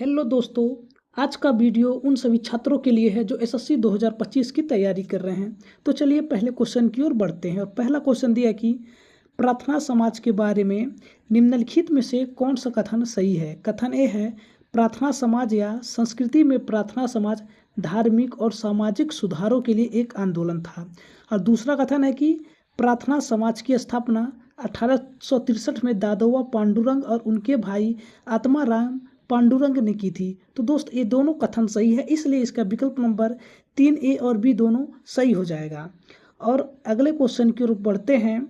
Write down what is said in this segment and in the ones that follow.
Hello दोस्तों। आज का वीडियो उन सभी छात्रों के लिए है जो एसएससी 2025 की तैयारी कर रहे हैं। तो चलिए पहले क्वेश्चन की ओर बढ़ते हैं। और पहला क्वेश्चन दिया कि प्रार्थना समाज के बारे में निम्नलिखित में से कौन सा कथन सही है। कथन ए है, प्रार्थना समाज या संस्कृति में प्रार्थना समाज धार्मिक और सामाजिक सुधारों के लिए एक आंदोलन था। और दूसरा कथन है कि प्रार्थना समाज की स्थापना 1863 में दादोबा पांडुरंग और उनके भाई आत्माराम पांडुरंग ने की थी। तो दोस्त ये दोनों कथन सही है, इसलिए इसका विकल्प नंबर 3 ए और बी दोनों सही हो जाएगा। और अगले क्वेश्चन की ओर बढ़ते हैं।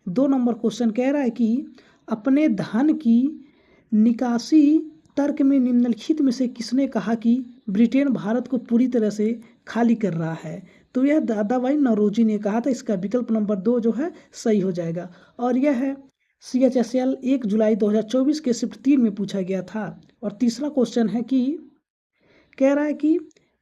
2 नंबर क्वेश्चन कह रहा है कि अपने धन की निकासी तर्क में निम्नलिखित में से किसने कहा कि ब्रिटेन भारत को पूरी तरह से खाली कर रहा है। तो यह दादा भाई नौरोजी ने कहा था। इसका विकल्प नंबर 2 जो है सही हो जाएगा। और यह है CHSL 1 जुलाई 2024 के शिफ्ट 3 में पूछा गया था। और तीसरा क्वेश्चन है कि कह रहा है कि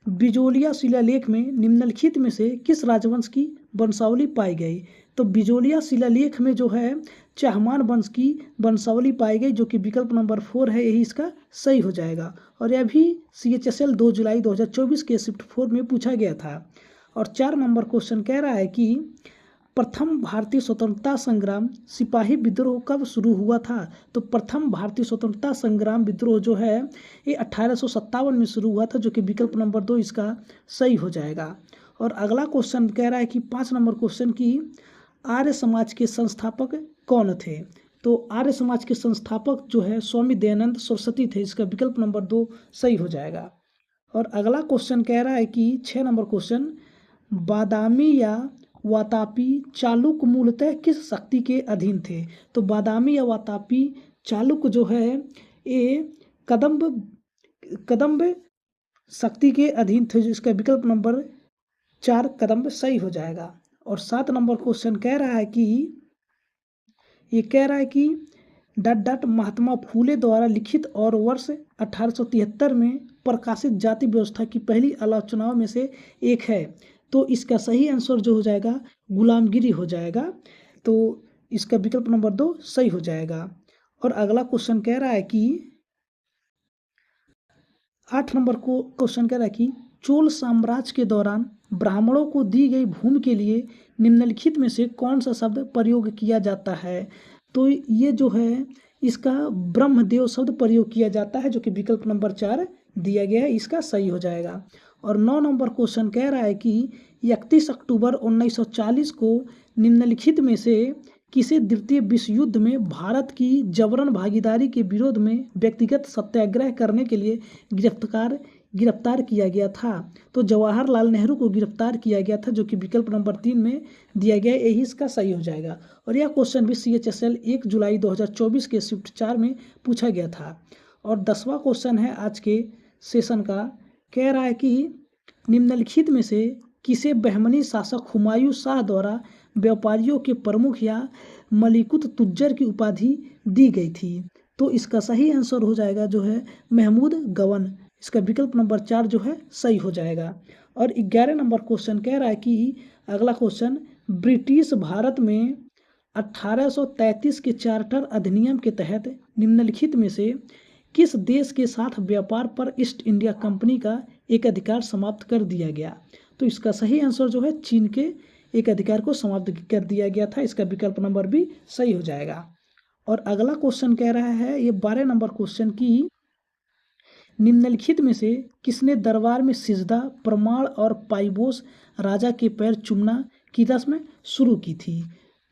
बिजोलिया शिलालेख में निम्नलिखित में से किस राजवंश की वंशावली पाई गई। तो बिजोलिया शिलालेख में जो है चाहमान वंश की वंशावली पाई गई, जो कि विकल्प नंबर 4 है, यही इसका सही हो जाएगा। और यह भी CHSL 2 जुलाई 2024 के शिफ्ट 4 में पूछा गया था। और 4 नंबर क्वेश्चन कह रहा है कि प्रथम भारतीय स्वतंत्रता संग्राम सिपाही विद्रोह कब शुरू हुआ था। तो प्रथम भारतीय स्वतंत्रता संग्राम विद्रोह जो है ये 1857 में शुरू हुआ था, जो कि विकल्प नंबर 2 इसका सही हो जाएगा। और अगला क्वेश्चन कह रहा है कि 5 नंबर क्वेश्चन की आर्य समाज के संस्थापक कौन थे। तो आर्य समाज के संस्थापक जो है स्वामी दयानंद सरस्वती थे। इसका विकल्प नंबर 2 सही हो जाएगा। और अगला क्वेश्चन कह रहा है कि 6 नंबर क्वेश्चन, बादामी या वातापी चालुक मूलतः किस शक्ति के अधीन थे। तो बादामी या वातापी चालुक जो है ये कदम्ब शक्ति के अधीन थे। जिसका विकल्प नंबर 4 कदम्ब सही हो जाएगा। और 7 नंबर क्वेश्चन कह रहा है कि डट महात्मा फूले द्वारा लिखित और वर्ष 1873 में प्रकाशित जाति व्यवस्था की पहली आलोचनाओं में से एक है। तो इसका सही आंसर जो हो जाएगा गुलामगिरी हो जाएगा। तो इसका विकल्प नंबर 2 सही हो जाएगा। और अगला क्वेश्चन कह रहा है कि 8 नंबर को क्वेश्चन कह रहा है कि चोल साम्राज्य के दौरान ब्राह्मणों को दी गई भूमि के लिए निम्नलिखित में से कौन सा शब्द प्रयोग किया जाता है। तो ये जो है इसका ब्रह्मदेव शब्द प्रयोग किया जाता है, जो कि विकल्प नंबर 4 दिया गया है, इसका सही हो जाएगा। और 9 नंबर क्वेश्चन कह रहा है कि 31 अक्टूबर 1940 को निम्नलिखित में से किसे द्वितीय विश्व युद्ध में भारत की जबरन भागीदारी के विरोध में व्यक्तिगत सत्याग्रह करने के लिए गिरफ्तार किया गया था। तो जवाहरलाल नेहरू को गिरफ्तार किया गया था, जो कि विकल्प नंबर 3 में दिया गया, यही इसका सही हो जाएगा। और यह क्वेश्चन भी CHSL 1 जुलाई 2024 के शिफ्ट 4 में पूछा गया था। और 10वां क्वेश्चन है आज के सेशन का, कह रहा है कि निम्नलिखित में से किसे बहमनी शासक हुमायूं शाह द्वारा व्यापारियों के प्रमुख या मलिकुत तुज्जर की उपाधि दी गई थी। तो इसका सही आंसर हो जाएगा जो है महमूद गवन। इसका विकल्प नंबर 4 जो है सही हो जाएगा। और 11 नंबर क्वेश्चन कह रहा है कि अगला क्वेश्चन, ब्रिटिश भारत में 1833 के चार्टर अधिनियम के तहत निम्नलिखित में से किस देश के साथ व्यापार पर ईस्ट इंडिया कंपनी का एक अधिकार समाप्त कर दिया गया। तो इसका सही आंसर जो है चीन के एक अधिकार को समाप्त कर दिया गया था। इसका विकल्प नंबर भी सही हो जाएगा। और अगला क्वेश्चन कह रहा है ये 12 नंबर क्वेश्चन की निम्नलिखित में से किसने दरबार में सिजदा, प्रमाण और पाइबोस राजा के पैर चूमना की रस्म शुरू की थी।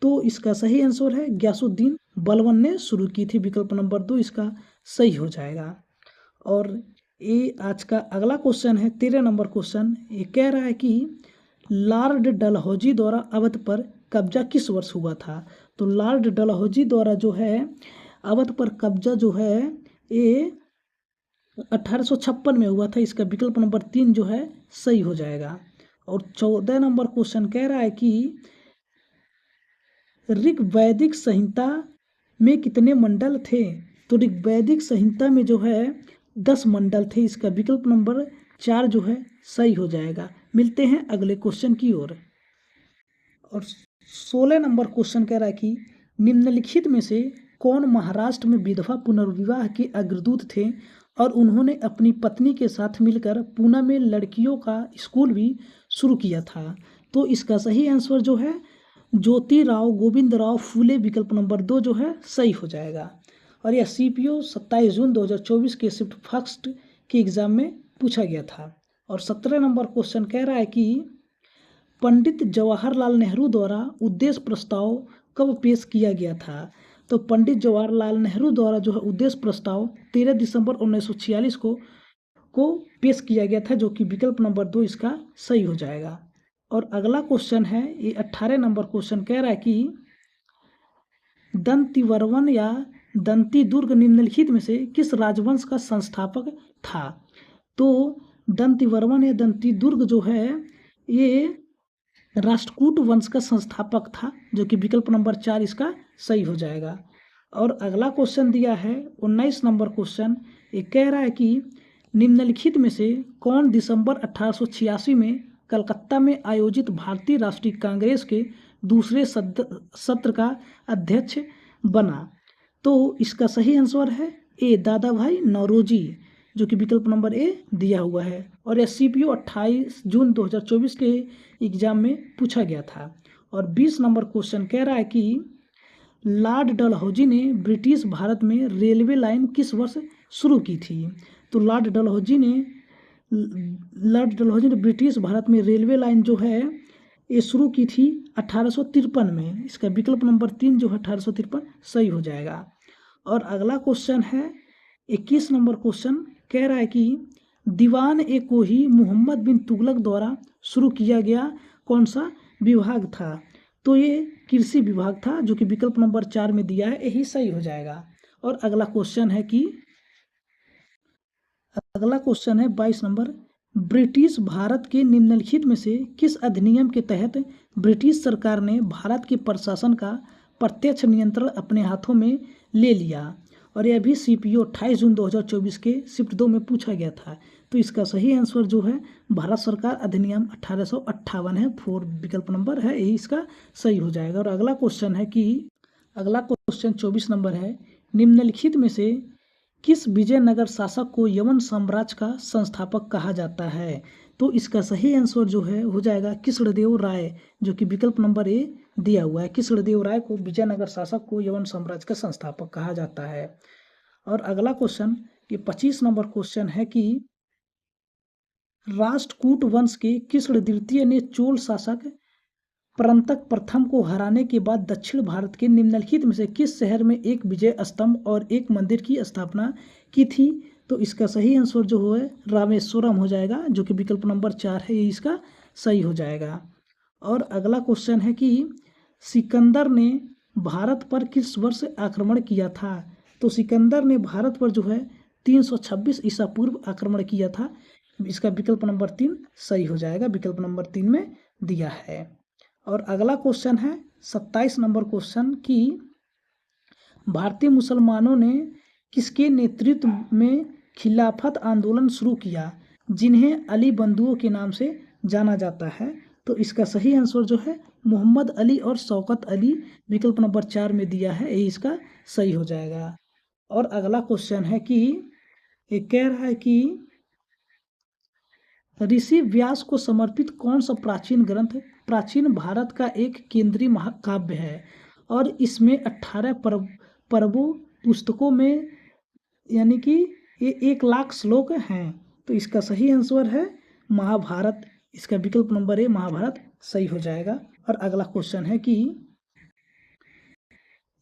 तो इसका सही आंसर है गयासुद्दीन बलबन ने शुरू की थी। विकल्प नंबर 2 इसका सही हो जाएगा। और ये आज का अगला क्वेश्चन है 13 नंबर क्वेश्चन। ये कह रहा है कि लॉर्ड डलहौजी द्वारा अवध पर कब्जा किस वर्ष हुआ था। तो लॉर्ड डलहौजी द्वारा जो है अवध पर कब्जा जो है ये 1856 में हुआ था। इसका विकल्प नंबर 3 जो है सही हो जाएगा। और 14 नंबर क्वेश्चन कह रहा है कि ऋग्वैदिक संहिता में कितने मंडल थे। तो ऋग्वैदिक संहिता में जो है 10 मंडल थे। इसका विकल्प नंबर 4 जो है सही हो जाएगा। मिलते हैं अगले क्वेश्चन की ओर। और 16 नंबर क्वेश्चन कह रहा है कि निम्नलिखित में से कौन महाराष्ट्र में विधवा पुनर्विवाह के अग्रदूत थे और उन्होंने अपनी पत्नी के साथ मिलकर पूना में लड़कियों का स्कूल भी शुरू किया था। तो इसका सही आंसर जो है ज्योतिराव गोविंदराव फूले, विकल्प नंबर 2 जो है सही हो जाएगा। और यह CPO 27 जून 2024 के शिफ्ट फर्स्ट के एग्जाम में पूछा गया था। और 17 नंबर क्वेश्चन कह रहा है कि पंडित जवाहरलाल नेहरू द्वारा उद्देश्य प्रस्ताव कब पेश किया गया था। तो पंडित जवाहरलाल नेहरू द्वारा जो है उद्देश्य प्रस्ताव 13 दिसंबर 1946 को पेश किया गया था, जो कि विकल्प नंबर 2 इसका सही हो जाएगा। और अगला क्वेश्चन है, ये 18 नंबर क्वेश्चन कह रहा है कि दंतिवर्मन या दंतिदुर्ग निम्नलिखित में से किस राजवंश का संस्थापक था। तो दंतिवर्मन या दंतिदुर्ग जो है ये राष्ट्रकूट वंश का संस्थापक था, जो कि विकल्प नंबर 4 इसका सही हो जाएगा। और अगला क्वेश्चन दिया है 19 नंबर क्वेश्चन, ये कह रहा है कि निम्नलिखित में से कौन दिसंबर 1886 में कलकत्ता में आयोजित भारतीय राष्ट्रीय कांग्रेस के दूसरे सत्र का अध्यक्ष बना। तो इसका सही आंसर है ए, दादा भाई नौरोजी, जो कि विकल्प नंबर ए दिया हुआ है। और यह CPO 28 जून 2024 के एग्जाम में पूछा गया था। और 20 नंबर क्वेश्चन कह रहा है कि लॉर्ड डलहौजी ने ब्रिटिश भारत में रेलवे लाइन किस वर्ष शुरू की थी। तो लॉर्ड डलहौजी ने ब्रिटिश भारत में रेलवे लाइन जो है ये शुरू की थी 1853 में। इसका विकल्प नंबर 3 जो है 1853 सही हो जाएगा। और अगला क्वेश्चन है 21 नंबर क्वेश्चन कह रहा है कि दीवान ए कोही मोहम्मद बिन तुगलक द्वारा शुरू किया गया कौन सा विभाग था। तो ये कृषि विभाग था, जो कि विकल्प नंबर 4 में दिया है, यही सही हो जाएगा। और अगला क्वेश्चन है 22 नंबर, ब्रिटिश भारत के निम्नलिखित में से किस अधिनियम के तहत ब्रिटिश सरकार ने भारत के प्रशासन का प्रत्यक्ष नियंत्रण अपने हाथों में ले लिया। और यह भी CPO 28 जून 2024 के शिफ्ट 2 में पूछा गया था। तो इसका सही आंसर जो है भारत सरकार अधिनियम 1858 है, 4 विकल्प नंबर है, यही इसका सही हो जाएगा। और अगला क्वेश्चन 24 नंबर है, निम्नलिखित में से किस विजयनगर शासक को यवन साम्राज्य का संस्थापक कहा जाता है। तो इसका सही आंसर जो है हो जाएगा कृष्णदेव राय, जो कि विकल्प नंबर ए दिया हुआ है। कृष्णदेव राय को विजयनगर शासक को यवन साम्राज्य का संस्थापक कहा जाता है। और अगला क्वेश्चन ये 25 नंबर क्वेश्चन है कि राष्ट्रकूट वंश के कृष्ण द्वितीय ने चोल शासक परंतक प्रथम को हराने के बाद दक्षिण भारत के निम्नलिखित में से किस शहर में एक विजय स्तंभ और एक मंदिर की स्थापना की थी। तो इसका सही आंसर जो है रामेश्वरम हो जाएगा, जो कि विकल्प नंबर 4 है, ये इसका सही हो जाएगा। और अगला क्वेश्चन है कि सिकंदर ने भारत पर किस वर्ष आक्रमण किया था। तो सिकंदर ने भारत पर जो है 326 ईसा पूर्व आक्रमण किया था। इसका विकल्प नंबर 3 सही हो जाएगा, विकल्प नंबर 3 में दिया है। और अगला क्वेश्चन है 27 नंबर क्वेश्चन कि भारतीय मुसलमानों ने किसके नेतृत्व में खिलाफत आंदोलन शुरू किया, जिन्हें अली बंधुओं के नाम से जाना जाता है। तो इसका सही आंसर जो है मोहम्मद अली और शौकत अली, विकल्प नंबर 4 में दिया है, यही इसका सही हो जाएगा। और अगला क्वेश्चन है कि ये कह रहा है कि ऋषि व्यास को समर्पित कौन सा प्राचीन ग्रंथ प्राचीन भारत का एक केंद्रीय महाकाव्य है और इसमें 18 पर्वों पुस्तकों में यानी कि ये 1,00,000 श्लोक हैं। तो इसका सही आंसर है महाभारत, इसका विकल्प नंबर ए महाभारत सही हो जाएगा। और अगला क्वेश्चन है कि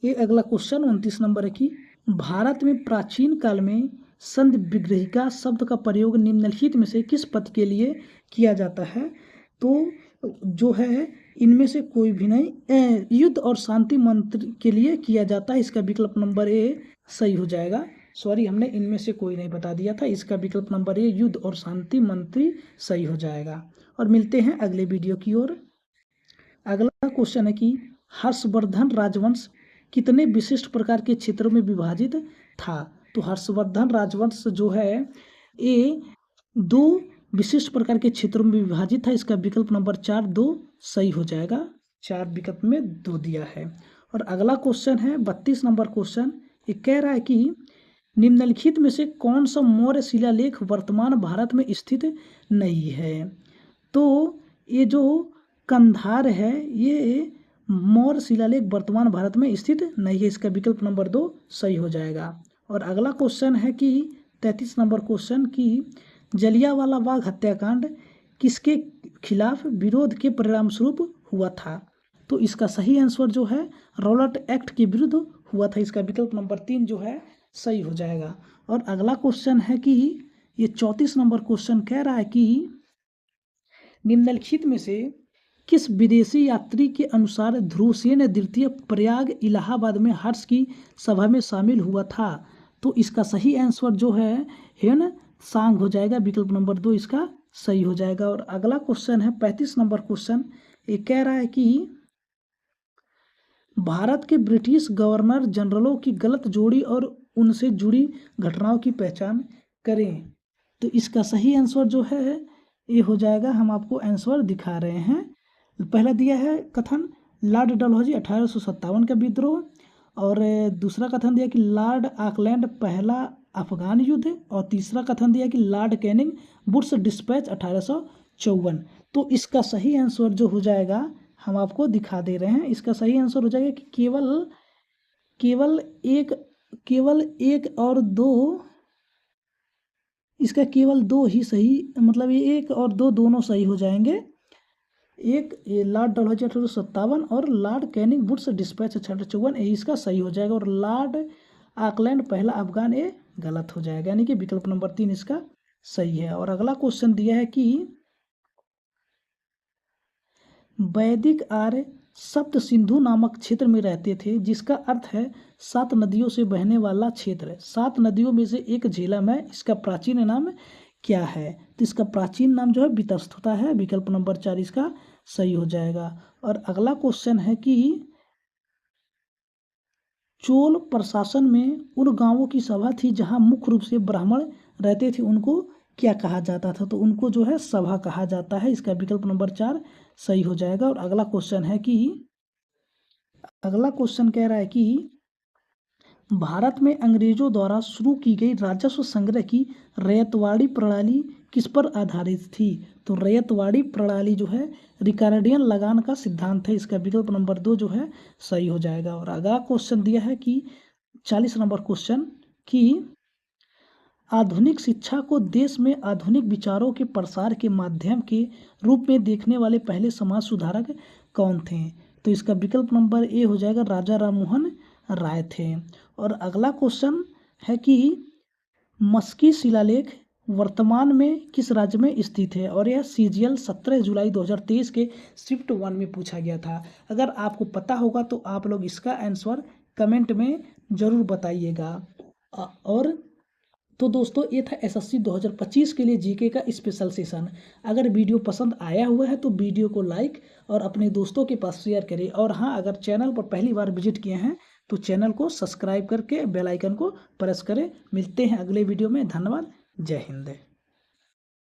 ये अगला क्वेश्चन 29 नंबर है कि भारत में प्राचीन काल में संधि विग्रहिका शब्द का प्रयोग निम्नलिखित में से किस पद के लिए किया जाता है। तो जो है इनमें से कोई भी नहीं, युद्ध और शांति मंत्र के लिए किया जाता है, इसका विकल्प नंबर ए सही हो जाएगा। सॉरी, हमने इनमें से कोई नहीं बता दिया था, इसका विकल्प नंबर ए युद्ध और शांति मंत्री सही हो जाएगा। और मिलते हैं अगले वीडियो की ओर। अगला क्वेश्चन है कि हर्षवर्धन राजवंश कितने विशिष्ट प्रकार के क्षेत्रों में विभाजित था। तो हर्षवर्धन राजवंश जो है ये 2 विशिष्ट प्रकार के क्षेत्रों में विभाजित था, इसका विकल्प नंबर 4 2 सही हो जाएगा, 4 विकल्प में 2 दिया है। और अगला क्वेश्चन है 32 नंबर क्वेश्चन, ये कह रहा है कि निम्नलिखित में से कौन सा मौर्य शिलालेख वर्तमान भारत में स्थित नहीं है? तो ये जो कंधार है ये मौर्य शिलालेख वर्तमान भारत में स्थित नहीं है, इसका विकल्प नंबर 2 सही हो जाएगा। और अगला क्वेश्चन है कि 33 नंबर क्वेश्चन की जलियांवाला बाग हत्याकांड किसके खिलाफ विरोध के परिणाम स्वरूप हुआ था? तो इसका सही आंसर जो है रॉलेट एक्ट के विरुद्ध हुआ था, इसका विकल्प नंबर 3 जो है सही हो जाएगा। और अगला क्वेश्चन है कि ये 34 नंबर क्वेश्चन कह रहा है कि निम्नलिखित में से किस विदेशी यात्री के अनुसार ध्रुवसेन द्वितीय प्रयाग इलाहाबाद में हर्ष की सभा में शामिल हुआ था? तो इसका सही आंसर जो है हेन सांग हो जाएगा, विकल्प नंबर 2 इसका सही हो जाएगा। और अगला क्वेश्चन है 35 नंबर क्वेश्चन, ये कह रहा है कि भारत के ब्रिटिश गवर्नर जनरलों की गलत जोड़ी और उनसे जुड़ी घटनाओं की पहचान करें। तो इसका सही आंसर जो है ये हो जाएगा, हम आपको आंसर दिखा रहे हैं। पहला दिया है कथन लॉर्ड डलहौजी 1857 का विद्रोह, और दूसरा कथन दिया कि लॉर्ड ऑकलैंड पहला अफगान युद्ध, और तीसरा कथन दिया कि लॉर्ड कैनिंग वुड्स डिस्पैच 1854। तो इसका सही आंसर जो हो जाएगा हम आपको दिखा दे रहे हैं, इसका सही आंसर हो जाएगा कि केवल एक और दो, इसका केवल 2 ही सही, मतलब ये 1 और 2 दोनों सही हो जाएंगे। एक ये लॉर्ड डलहौजी 1857 और लॉर्ड कैनिंग वुड्स डिस्पैच 1854 ये इसका सही हो जाएगा, और लॉर्ड ऑकलैंड पहला अफगान ये गलत हो जाएगा, यानी कि विकल्प नंबर 3 इसका सही है। और अगला क्वेश्चन दिया है कि वैदिक आर्य सप्त सिंधु नामक क्षेत्र में रहते थे, जिसका अर्थ है 7 नदियों से बहने वाला क्षेत्र। 7 नदियों में से एक झेलम है, इसका प्राचीन नाम क्या है? तो इसका प्राचीन नाम जो है वितस्तुता है, विकल्प नंबर 4 इसका सही हो जाएगा। और अगला क्वेश्चन है कि चोल प्रशासन में उन गांवों की सभा थी जहां मुख्य रूप से ब्राह्मण रहते थे, उनको क्या कहा जाता था? तो उनको जो है सभा कहा जाता है, इसका विकल्प नंबर 4 सही हो जाएगा। और अगला क्वेश्चन कह रहा है कि भारत में अंग्रेजों द्वारा शुरू की गई राजस्व संग्रह की रैयतवाड़ी प्रणाली किस पर आधारित थी? तो रैयतवाड़ी प्रणाली जो है रिकार्डियन लगान का सिद्धांत है, इसका विकल्प नंबर 2 जो है सही हो जाएगा। और अगला क्वेश्चन दिया है कि 40 नंबर क्वेश्चन कि आधुनिक शिक्षा को देश में आधुनिक विचारों के प्रसार के माध्यम के रूप में देखने वाले पहले समाज सुधारक कौन थे? तो इसका विकल्प नंबर ए हो जाएगा, राजा राममोहन राय थे। और अगला क्वेश्चन है कि मस्की शिलालेख वर्तमान में किस राज्य में स्थित है? और यह CGL 17 जुलाई 2023 के शिफ्ट 1 में पूछा गया था। अगर आपको पता होगा तो आप लोग इसका आंसर कमेंट में ज़रूर बताइएगा। और तो दोस्तों ये था SSC 2025 के लिए जीके का स्पेशल सेशन। अगर वीडियो पसंद आया हुआ है तो वीडियो को लाइक और अपने दोस्तों के पास शेयर करें। और हाँ, अगर चैनल पर पहली बार विजिट किए हैं तो चैनल को सब्सक्राइब करके बेल आइकन को प्रेस करें। मिलते हैं अगले वीडियो में। धन्यवाद। जय हिंद।